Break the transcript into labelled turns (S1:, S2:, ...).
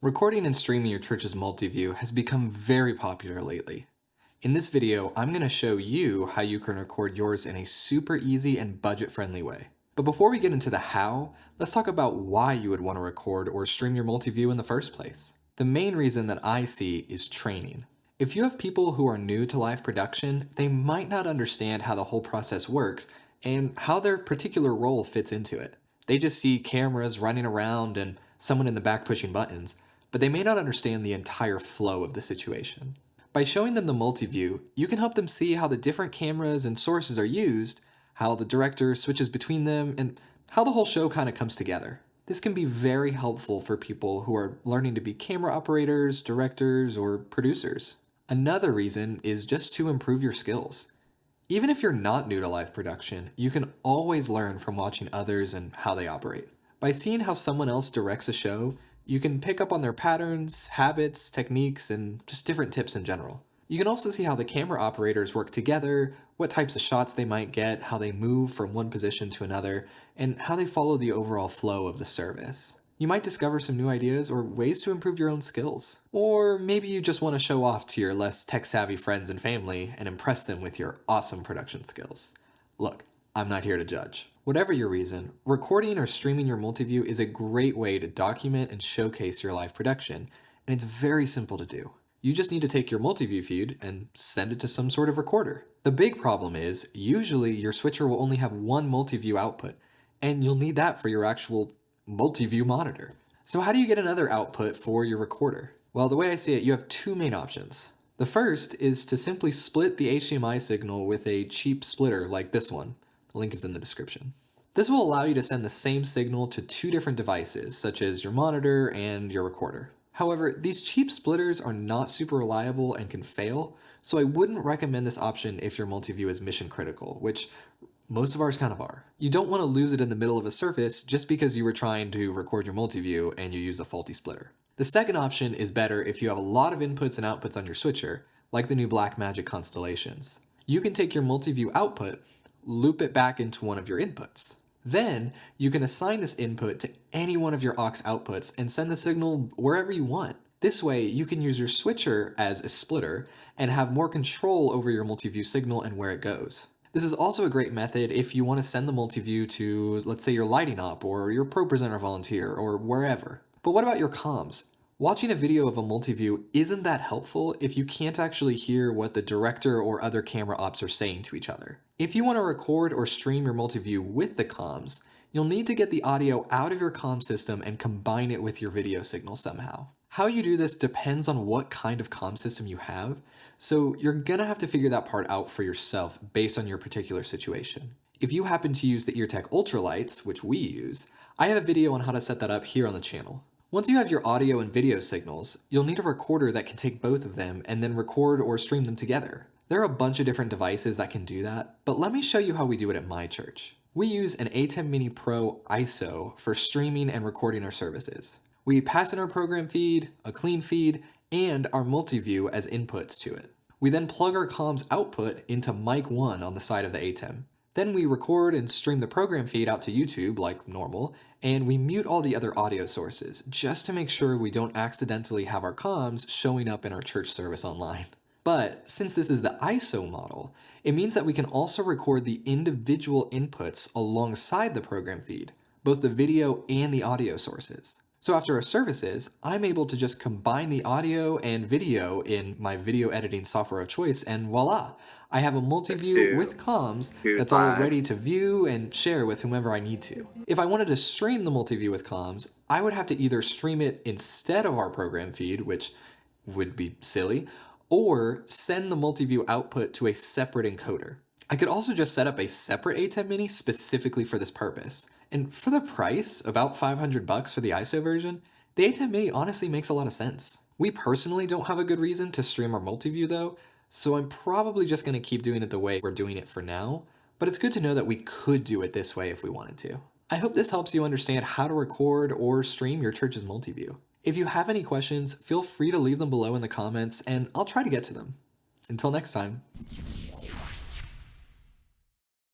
S1: Recording and streaming your church's Multiview has become very popular lately. In this video, I'm going to show you how you can record yours in a super easy and budget-friendly way. But before we get into the how, let's talk about why you would want to record or stream your Multiview in the first place. The main reason that I see is training. If you have people who are new to live production, they might not understand how the whole process works and how their particular role fits into it. They just see cameras running around and someone in the back pushing buttons, but they may not understand the entire flow of the situation. By showing them the Multiview, you can help them see how the different cameras and sources are used, how the director switches between them, and how the whole show kind of comes together. This can be very helpful for people who are learning to be camera operators, directors, or producers. Another reason is just to improve your skills. Even if you're not new to live production, you can always learn from watching others and how they operate. By seeing how someone else directs a show, you can pick up on their patterns, habits, techniques, and just different tips in general. You can also see how the camera operators work together, what types of shots they might get, how they move from one position to another, and how they follow the overall flow of the service. You might discover some new ideas or ways to improve your own skills. Or maybe you just want to show off to your less tech-savvy friends and family and impress them with your awesome production skills. Look, I'm not here to judge. Whatever your reason, recording or streaming your Multiview is a great way to document and showcase your live production, and it's very simple to do. You just need to take your Multiview feed and send it to some sort of recorder. The big problem is, usually your switcher will only have one Multiview output, and you'll need that for your actual Multiview monitor. So how do you get another output for your recorder? Well, the way I see it, you have two main options. The first is to simply split the HDMI signal with a cheap splitter like this one. The link is in the description. This will allow you to send the same signal to two different devices, such as your monitor and your recorder. However, these cheap splitters are not super reliable and can fail, so I wouldn't recommend this option if your Multiview is mission critical, which most of ours kind of are. You don't want to lose it in the middle of a service just because you were trying to record your Multiview and you use a faulty splitter. The second option is better if you have a lot of inputs and outputs on your switcher, like the new Blackmagic constellations. You can take your Multiview output, loop it back into one of your inputs. Then you can assign this input to any one of your aux outputs and send the signal wherever you want. This way you can use your switcher as a splitter and have more control over your Multiview signal and where it goes. This is also a great method if you want to send the Multiview to, let's say, your lighting op or your pro presenter volunteer or wherever. But what about your comms? Watching a video of a Multiview isn't that helpful if you can't actually hear what the director or other camera ops are saying to each other. If you want to record or stream your Multiview with the comms, you'll need to get the audio out of your comm system and combine it with your video signal somehow. How you do this depends on what kind of comm system you have, so you're gonna have to figure that part out for yourself based on your particular situation. If you happen to use the EarTech Ultralights, which we use, I have a video on how to set that up here on the channel. Once you have your audio and video signals, you'll need a recorder that can take both of them and then record or stream them together. There are a bunch of different devices that can do that, but let me show you how we do it at my church. We use an ATEM Mini Pro ISO for streaming and recording our services. We pass in our program feed, a clean feed, and our Multiview as inputs to it. We then plug our comms output into mic 1 on the side of the ATEM. Then we record and stream the program feed out to YouTube like normal, and we mute all the other audio sources just to make sure we don't accidentally have our comms showing up in our church service online. But since this is the ISO model, it means that we can also record the individual inputs alongside the program feed, both the video and the audio sources. So after our services, I'm able to just combine the audio and video in my video editing software of choice, and voila! I have a Multiview with comms that's all ready to view and share with whomever I need to. If I wanted to stream the Multiview with comms, I would have to either stream it instead of our program feed, which would be silly, or send the Multiview output to a separate encoder. I could also just set up a separate ATEM Mini specifically for this purpose. And for the price, about $500 for the ISO version, the ATEM Mini honestly makes a lot of sense. We personally don't have a good reason to stream our Multiview though, so I'm probably just going to keep doing it the way we're doing it for now, but it's good to know that we could do it this way if we wanted to. I hope this helps you understand how to record or stream your church's Multiview. If you have any questions, feel free to leave them below in the comments and I'll try to get to them. Until next time.